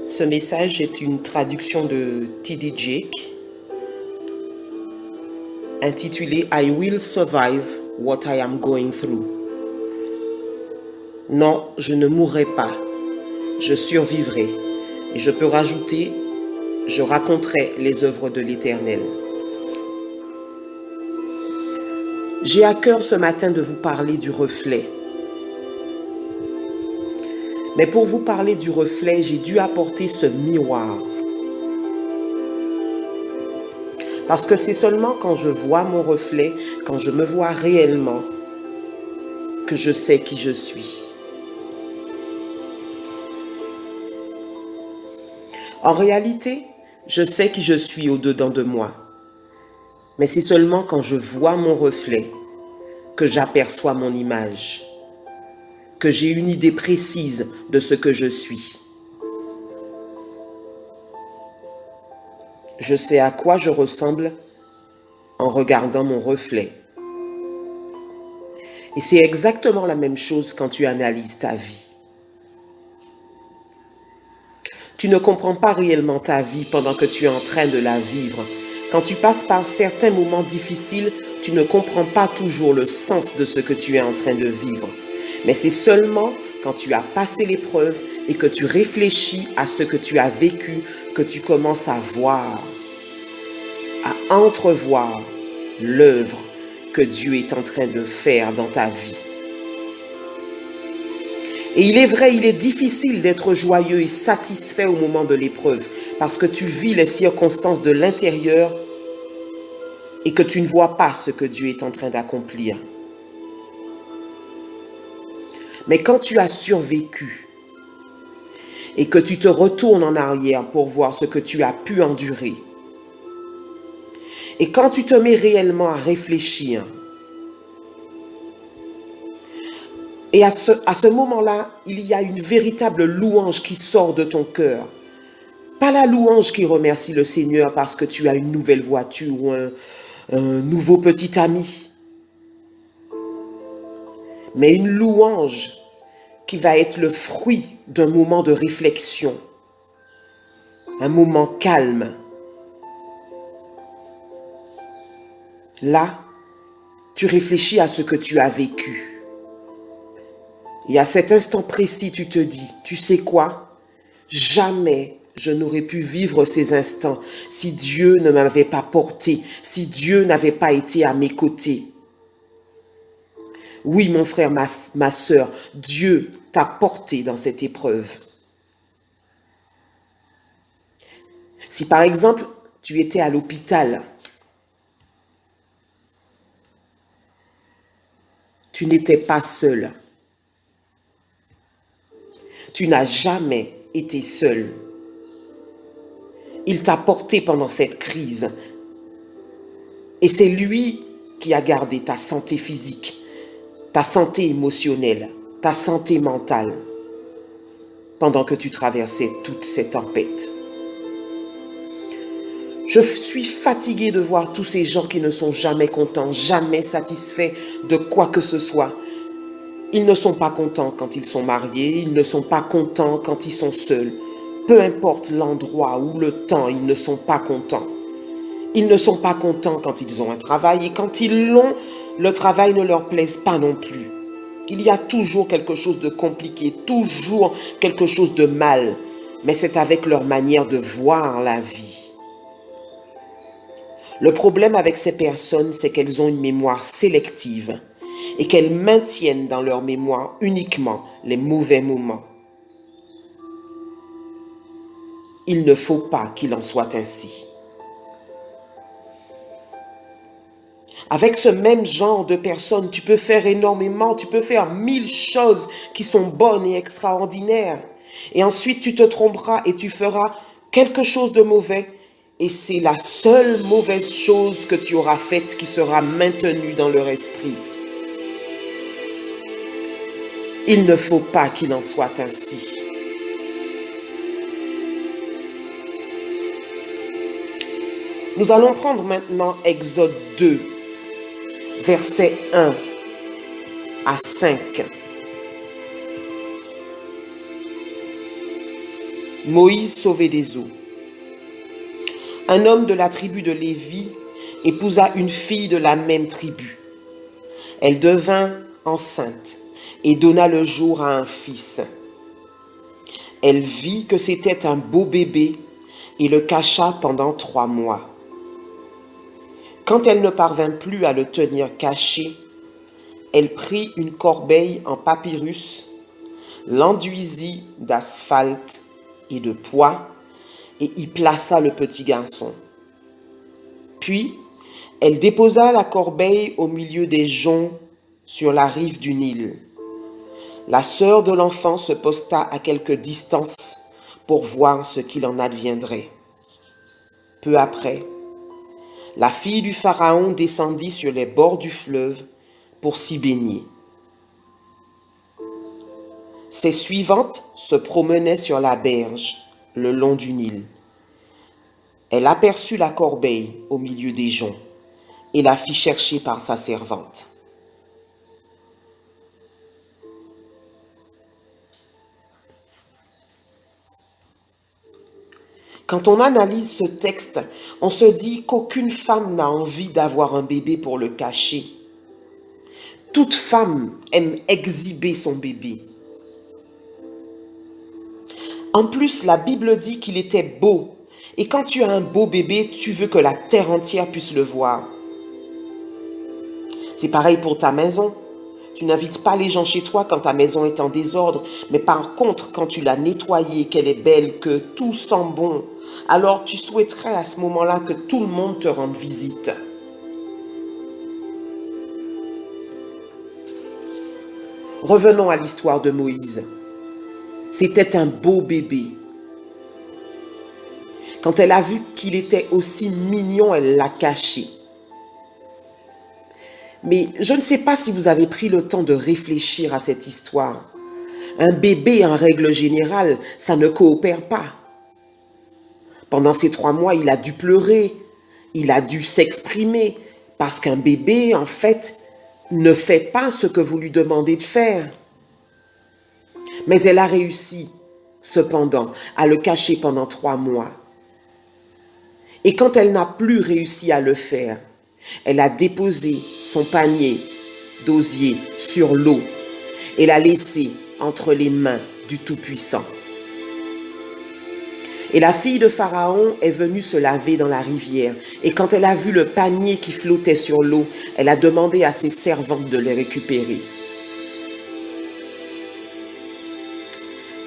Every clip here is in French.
Ce message est une traduction de T.D. Jakes intitulée I Will Survive What I Am Going Through. Non, je ne mourrai pas, je survivrai. Et je peux rajouter, je raconterai les œuvres de l'Éternel. J'ai à cœur ce matin de vous parler du reflet. Mais pour vous parler du reflet, j'ai dû apporter ce miroir. Parce que c'est seulement quand je vois mon reflet, quand je me vois réellement, que je sais qui je suis. En réalité, je sais qui je suis au-dedans de moi. Mais c'est seulement quand je vois mon reflet que j'aperçois mon image, que j'ai une idée précise de ce que je suis. Je sais à quoi je ressemble en regardant mon reflet. Et c'est exactement la même chose quand tu analyses ta vie. Tu ne comprends pas réellement ta vie pendant que tu es en train de la vivre. Quand tu passes par certains moments difficiles, tu ne comprends pas toujours le sens de ce que tu es en train de vivre. Mais c'est seulement quand tu as passé l'épreuve et que tu réfléchis à ce que tu as vécu que tu commences à voir, à entrevoir l'œuvre que Dieu est en train de faire dans ta vie. Et il est vrai, il est difficile d'être joyeux et satisfait au moment de l'épreuve parce que tu vis les circonstances de l'intérieur et que tu ne vois pas ce que Dieu est en train d'accomplir. Mais quand tu as survécu et que tu te retournes en arrière pour voir ce que tu as pu endurer, et quand tu te mets réellement à réfléchir, et à ce moment-là, il y a une véritable louange qui sort de ton cœur. Pas la louange qui remercie le Seigneur parce que tu as une nouvelle voiture ou un nouveau petit ami. Mais une louange qui va être le fruit d'un moment de réflexion. Un moment calme. Là, tu réfléchis à ce que tu as vécu. Et à cet instant précis, tu te dis, tu sais quoi? Jamais je n'aurais pu vivre ces instants si Dieu ne m'avait pas porté, si Dieu n'avait pas été à mes côtés. Oui, mon frère, ma sœur, Dieu t'a porté dans cette épreuve. Si par exemple, tu étais à l'hôpital, tu n'étais pas seul. Tu n'as jamais été seul. Il t'a porté pendant cette crise. Et c'est lui qui a gardé ta santé physique, ta santé émotionnelle, ta santé mentale, pendant que tu traversais toutes ces tempêtes. Je suis fatiguée de voir tous ces gens qui ne sont jamais contents, jamais satisfaits de quoi que ce soit. Ils ne sont pas contents quand ils sont mariés, ils ne sont pas contents quand ils sont seuls. Peu importe l'endroit ou le temps, ils ne sont pas contents. Ils ne sont pas contents quand ils ont un travail et quand ils l'ont, le travail ne leur plaise pas non plus. Il y a toujours quelque chose de compliqué, toujours quelque chose de mal, mais c'est avec leur manière de voir la vie. Le problème avec ces personnes, c'est qu'elles ont une mémoire sélective et qu'elles maintiennent dans leur mémoire uniquement les mauvais moments. Il ne faut pas qu'il en soit ainsi. Avec ce même genre de personnes, tu peux faire énormément, tu peux faire 1000 choses qui sont bonnes et extraordinaires. Et ensuite, tu te tromperas et tu feras quelque chose de mauvais. Et c'est la seule mauvaise chose que tu auras faite qui sera maintenue dans leur esprit. Il ne faut pas qu'il en soit ainsi. Nous allons prendre maintenant Exode 2, versets 1 à 5. Moïse sauvé des eaux. Un homme de la tribu de Lévi épousa une fille de la même tribu. Elle devint enceinte et donna le jour à un fils. Elle vit que c'était un beau bébé et le cacha pendant 3 mois. Quand elle ne parvint plus à le tenir caché, elle prit une corbeille en papyrus, l'enduisit d'asphalte et de poix et y plaça le petit garçon. Puis, elle déposa la corbeille au milieu des joncs sur la rive du Nil. La sœur de l'enfant se posta à quelque distance pour voir ce qu'il en adviendrait. Peu après, la fille du Pharaon descendit sur les bords du fleuve pour s'y baigner. Ses suivantes se promenaient sur la berge, le long du Nil. Elle aperçut la corbeille au milieu des joncs et la fit chercher par sa servante. Quand on analyse ce texte, on se dit qu'aucune femme n'a envie d'avoir un bébé pour le cacher. Toute femme aime exhiber son bébé. En plus, la Bible dit qu'il était beau. Et quand tu as un beau bébé, tu veux que la terre entière puisse le voir. C'est pareil pour ta maison. Tu n'invites pas les gens chez toi quand ta maison est en désordre. Mais par contre, quand tu l'as nettoyée, qu'elle est belle, que tout sent bon, alors tu souhaiterais à ce moment-là que tout le monde te rende visite. Revenons à l'histoire de Moïse. C'était un beau bébé. Quand elle a vu qu'il était aussi mignon, elle l'a caché. Mais je ne sais pas si vous avez pris le temps de réfléchir à cette histoire. Un bébé, en règle générale, ça ne coopère pas. Pendant ces 3 mois, il a dû pleurer, il a dû s'exprimer, parce qu'un bébé, en fait, ne fait pas ce que vous lui demandez de faire. Mais elle a réussi, cependant, à le cacher pendant 3 mois. Et quand elle n'a plus réussi à le faire, elle a déposé son panier d'osier sur l'eau et l'a laissé entre les mains du Tout-Puissant. Et la fille de Pharaon est venue se laver dans la rivière. Et quand elle a vu le panier qui flottait sur l'eau, elle a demandé à ses servantes de le récupérer.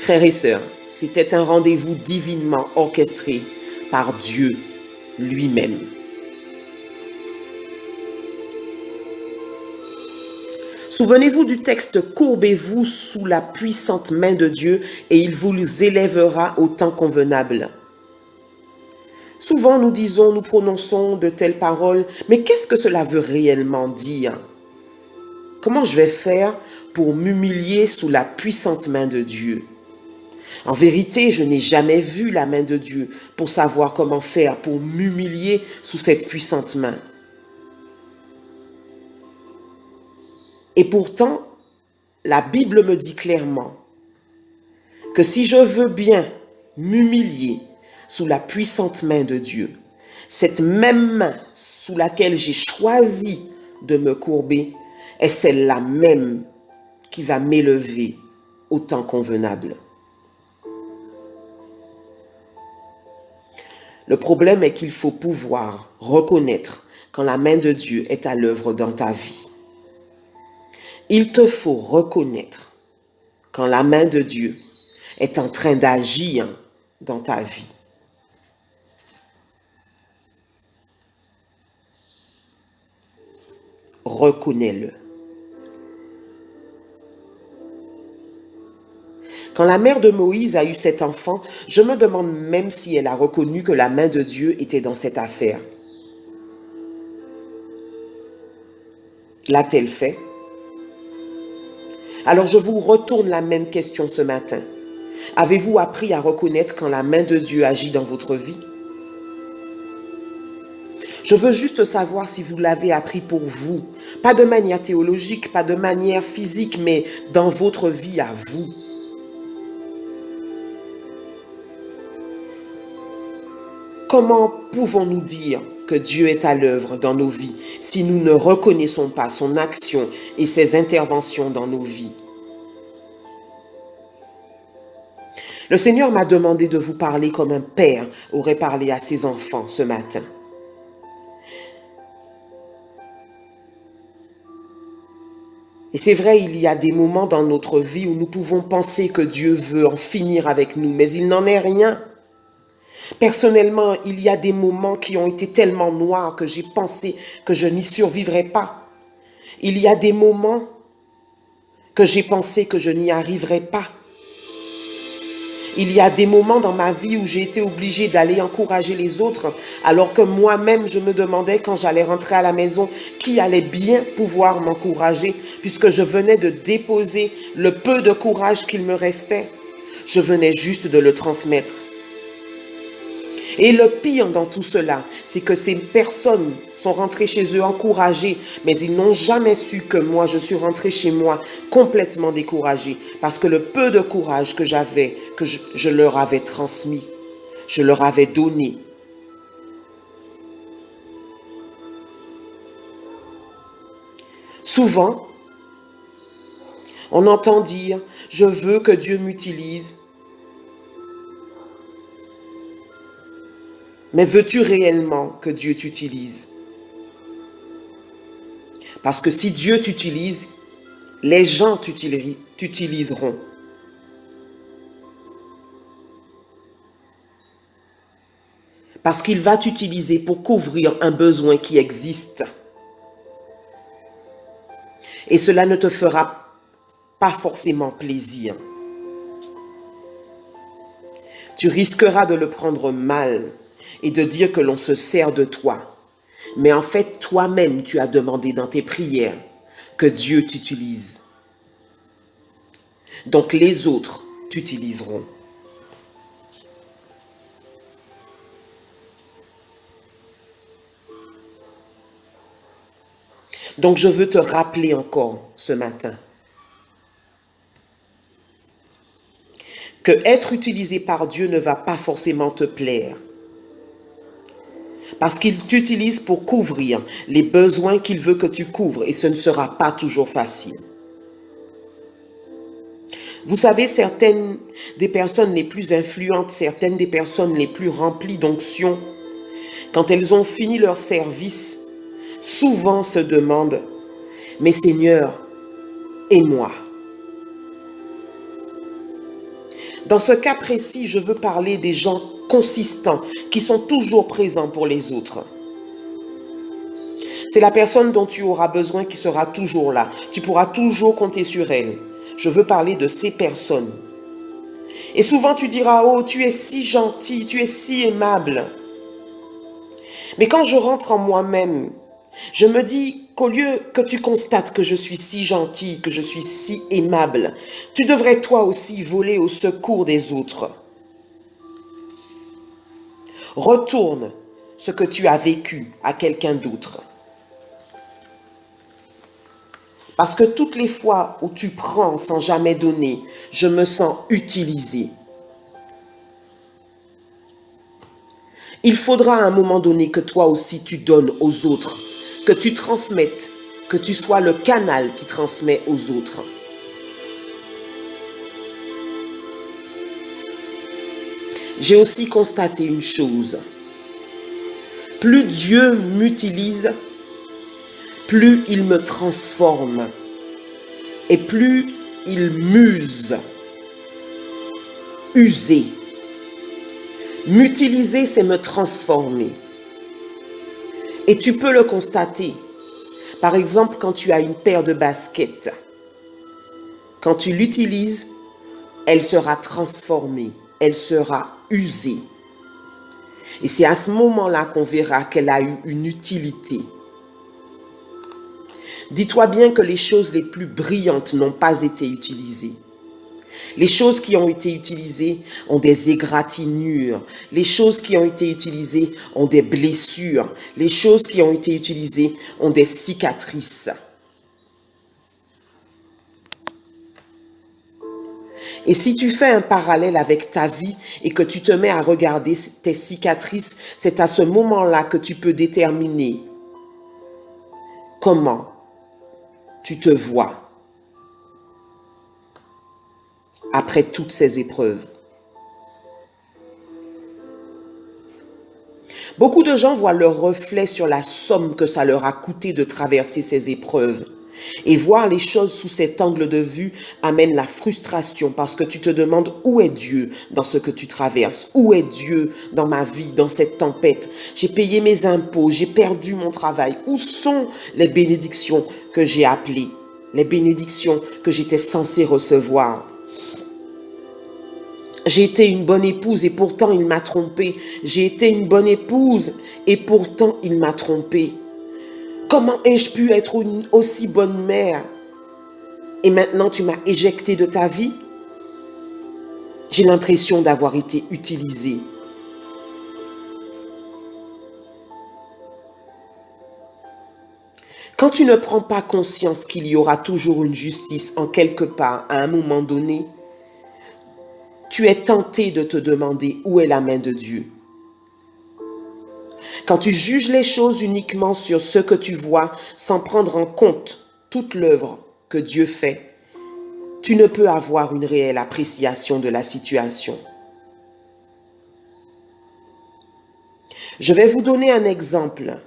Frères et sœurs, c'était un rendez-vous divinement orchestré par Dieu lui-même. Souvenez-vous du texte « Courbez-vous sous la puissante main de Dieu et il vous élèvera au temps convenable ». Souvent nous disons, nous prononçons de telles paroles, mais qu'est-ce que cela veut réellement dire? Comment je vais faire pour m'humilier sous la puissante main de Dieu? En vérité, je n'ai jamais vu la main de Dieu pour savoir comment faire pour m'humilier sous cette puissante main. Et pourtant, la Bible me dit clairement que si je veux bien m'humilier sous la puissante main de Dieu, cette même main sous laquelle j'ai choisi de me courber est celle-là même qui va m'élever au temps convenable. Le problème est qu'il faut pouvoir reconnaître quand la main de Dieu est à l'œuvre dans ta vie. Il te faut reconnaître quand la main de Dieu est en train d'agir dans ta vie. Reconnais-le. Quand la mère de Moïse a eu cet enfant, je me demande même si elle a reconnu que la main de Dieu était dans cette affaire. L'a-t-elle fait? Alors je vous retourne la même question ce matin. Avez-vous appris à reconnaître quand la main de Dieu agit dans votre vie? Je veux juste savoir si vous l'avez appris pour vous. Pas de manière théologique, pas de manière physique, mais dans votre vie à vous. comment pouvons-nous dire que Dieu est à l'œuvre dans nos vies si nous ne reconnaissons pas son action et ses interventions dans nos vies? Le Seigneur m'a demandé de vous parler comme un père aurait parlé à ses enfants ce matin. Et c'est vrai, il y a des moments dans notre vie où nous pouvons penser que Dieu veut en finir avec nous, mais il n'en est rien. Personnellement, il y a des moments qui ont été tellement noirs que j'ai pensé que je n'y survivrais pas. Il y a des moments que j'ai pensé que je n'y arriverais pas. Il y a des moments dans ma vie où j'ai été obligée d'aller encourager les autres, alors que moi-même, je me demandais quand j'allais rentrer à la maison qui allait bien pouvoir m'encourager, puisque je venais de déposer le peu de courage qu'il me restait. Je venais juste de le transmettre. Et le pire dans tout cela, c'est que ces personnes sont rentrées chez eux encouragées, mais ils n'ont jamais su que moi, je suis rentrée chez moi complètement découragée, parce que le peu de courage que j'avais, que je leur avais transmis, je leur avais donné. Souvent, on entend dire « Je veux que Dieu m'utilise ». Mais veux-tu réellement que Dieu t'utilise? Parce que si Dieu t'utilise, les gens t'utiliseront. Parce qu'il va t'utiliser pour couvrir un besoin qui existe. Et cela ne te fera pas forcément plaisir. Tu risqueras de le prendre mal et de dire que l'on se sert de toi. Mais en fait, toi-même, tu as demandé dans tes prières que Dieu t'utilise. Donc les autres t'utiliseront. Donc je veux te rappeler encore ce matin que être utilisé par Dieu ne va pas forcément te plaire. Parce qu'il t'utilise pour couvrir les besoins qu'il veut que tu couvres et ce ne sera pas toujours facile. Vous savez, certaines des personnes les plus influentes, certaines des personnes les plus remplies d'onction, quand elles ont fini leur service, souvent se demandent « Mais Seigneur, et moi ?» Dans ce cas précis, je veux parler des gens consistants, qui sont toujours présents pour les autres. C'est la personne dont tu auras besoin qui sera toujours là. Tu pourras toujours compter sur elle. Je veux parler de ces personnes. Et souvent tu diras, oh, tu es si gentil, tu es si aimable. Mais quand je rentre en moi-même, je me dis qu'au lieu que tu constates que je suis si gentil, que je suis si aimable, tu devrais toi aussi voler au secours des autres. Retourne ce que tu as vécu à quelqu'un d'autre. Parce que toutes les fois où tu prends sans jamais donner, je me sens utilisé. Il faudra à un moment donné que toi aussi tu donnes aux autres, que tu transmettes, que tu sois le canal qui transmet aux autres. J'ai aussi constaté une chose. Plus Dieu m'utilise, plus il me transforme et plus il m'use. User. M'utiliser, c'est me transformer. Et tu peux le constater. Par exemple, quand tu as une paire de baskets, quand tu l'utilises, elle sera transformée, elle sera usée. Et c'est à ce moment-là qu'on verra qu'elle a eu une utilité. Dis-toi bien que les choses les plus brillantes n'ont pas été utilisées. Les choses qui ont été utilisées ont des égratignures. Les choses qui ont été utilisées ont des blessures. Les choses qui ont été utilisées ont des cicatrices. Et si tu fais un parallèle avec ta vie et que tu te mets à regarder tes cicatrices, c'est à ce moment-là que tu peux déterminer comment tu te vois après toutes ces épreuves. Beaucoup de gens voient leur reflet sur la somme que ça leur a coûté de traverser ces épreuves. Et voir les choses sous cet angle de vue amène la frustration parce que tu te demandes où est Dieu dans ce que tu traverses, où est Dieu dans ma vie, dans cette tempête. J'ai payé mes impôts, j'ai perdu mon travail. Où sont les bénédictions que j'ai appelées, les bénédictions que j'étais censée recevoir? J'ai été une bonne épouse et pourtant il m'a trompée. J'ai été une bonne épouse et pourtant il m'a trompée. Comment ai-je pu être une aussi bonne mère? Et maintenant tu m'as éjectée de ta vie? J'ai l'impression d'avoir été utilisée. Quand tu ne prends pas conscience qu'il y aura toujours une justice en quelque part à un moment donné, tu es tenté de te demander où est la main de Dieu. Quand tu juges les choses uniquement sur ce que tu vois, sans prendre en compte toute l'œuvre que Dieu fait, tu ne peux avoir une réelle appréciation de la situation. Je vais vous donner un exemple.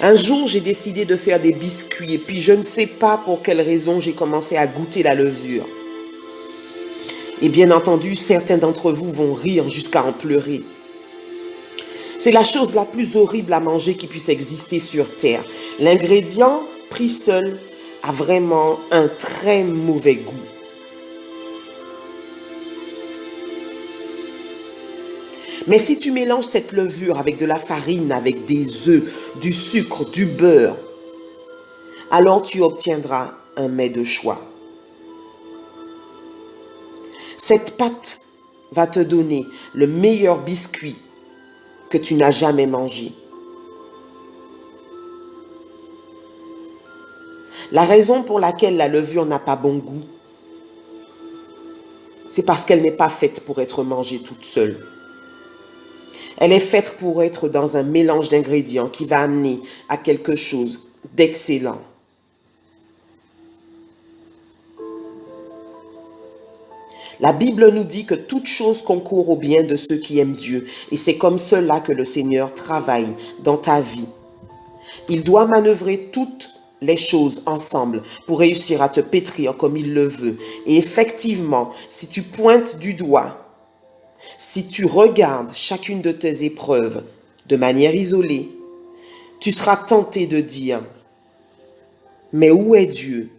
Un jour, j'ai décidé de faire des biscuits et puis je ne sais pas pour quelle raison j'ai commencé à goûter la levure. Et bien entendu, certains d'entre vous vont rire jusqu'à en pleurer. C'est la chose la plus horrible à manger qui puisse exister sur terre. L'ingrédient, pris seul, a vraiment un très mauvais goût. Mais si tu mélanges cette levure avec de la farine, avec des œufs, du sucre, du beurre, alors tu obtiendras un mets de choix. Cette pâte va te donner le meilleur biscuit que tu n'as jamais mangé. La raison pour laquelle la levure n'a pas bon goût, c'est parce qu'elle n'est pas faite pour être mangée toute seule. Elle est faite pour être dans un mélange d'ingrédients qui va amener à quelque chose d'excellent. La Bible nous dit que toute chose concourt au bien de ceux qui aiment Dieu. Et c'est comme cela que le Seigneur travaille dans ta vie. Il doit manœuvrer toutes les choses ensemble pour réussir à te pétrir comme il le veut. Et effectivement, si tu pointes du doigt, si tu regardes chacune de tes épreuves de manière isolée, tu seras tenté de dire, mais où est Dieu?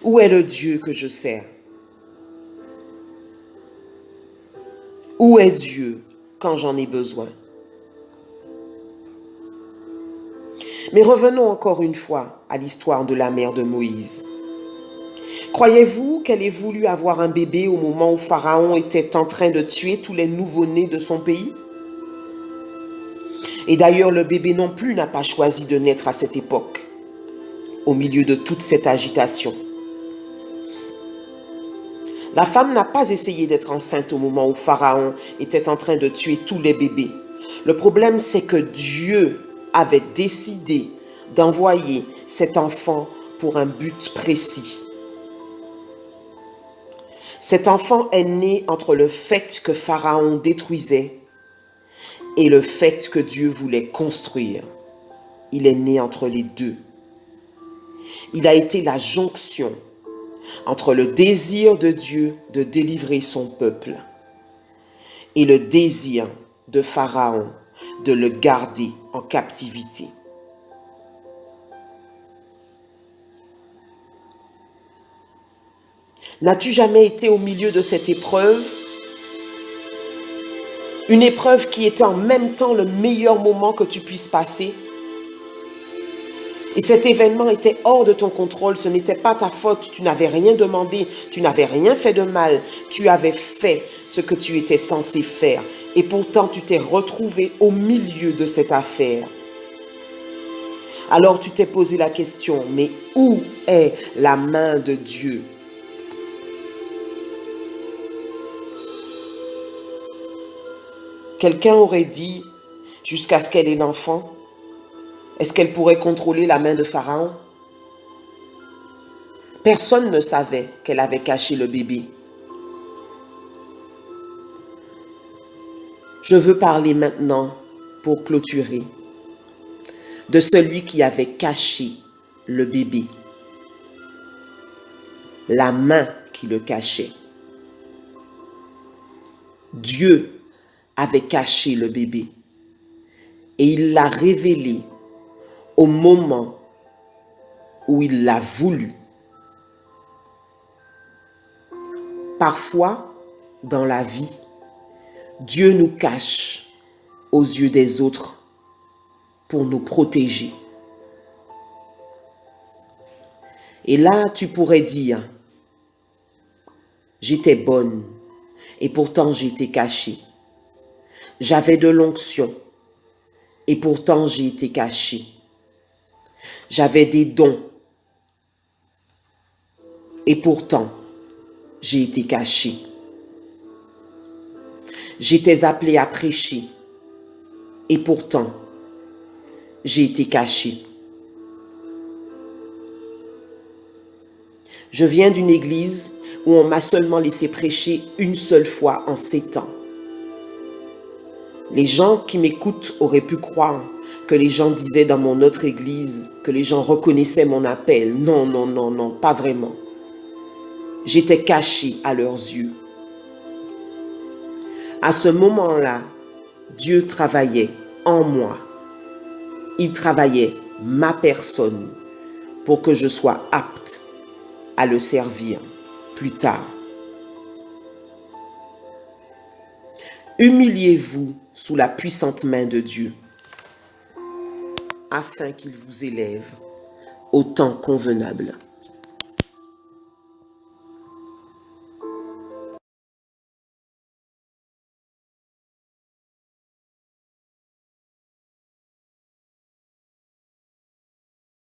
Où est le Dieu que je sers? Où est Dieu quand j'en ai besoin? Mais revenons encore une fois à l'histoire de la mère de Moïse. Croyez-vous qu'elle ait voulu avoir un bébé au moment où Pharaon était en train de tuer tous les nouveau-nés de son pays? Et d'ailleurs, le bébé non plus n'a pas choisi de naître à cette époque, au milieu de toute cette agitation. La femme n'a pas essayé d'être enceinte au moment où Pharaon était en train de tuer tous les bébés. Le problème, c'est que Dieu avait décidé d'envoyer cet enfant pour un but précis. Cet enfant est né entre le fait que Pharaon détruisait et le fait que Dieu voulait construire. Il est né entre les deux. Il a été la jonction entre le désir de Dieu de délivrer son peuple et le désir de Pharaon de le garder en captivité. N'as-tu jamais été au milieu de cette épreuve? Une épreuve qui était en même temps le meilleur moment que tu puisses passer? Et cet événement était hors de ton contrôle, ce n'était pas ta faute, tu n'avais rien demandé, tu n'avais rien fait de mal, tu avais fait ce que tu étais censé faire. Et pourtant, tu t'es retrouvé au milieu de cette affaire. Alors tu t'es posé la question, mais où est la main de Dieu? Quelqu'un aurait dit, jusqu'à ce qu'elle ait l'enfant, est-ce qu'elle pourrait contrôler la main de Pharaon? Personne ne savait qu'elle avait caché le bébé. Je veux parler maintenant, pour clôturer, de celui qui avait caché le bébé, la main qui le cachait. Dieu avait caché le bébé et il l'a révélé au moment où il l'a voulu. Parfois, dans la vie, Dieu nous cache aux yeux des autres pour nous protéger. Et là, tu pourrais dire, j'étais bonne et pourtant j'ai été cachée. J'avais de l'onction et pourtant j'ai été cachée. J'avais des dons et pourtant j'ai été cachée. J'étais appelée à prêcher et pourtant j'ai été cachée. Je viens d'une église où on m'a seulement laissé prêcher une seule fois en 7 ans. Les gens qui m'écoutent auraient pu croire que les gens disaient dans mon autre église, que les gens reconnaissaient mon appel. Non, non, non, non, pas vraiment. J'étais cachée à leurs yeux. À ce moment-là, Dieu travaillait en moi. Il travaillait ma personne pour que je sois apte à le servir plus tard. Humiliez-vous sous la puissante main de Dieu, afin qu'il vous élève au temps convenable.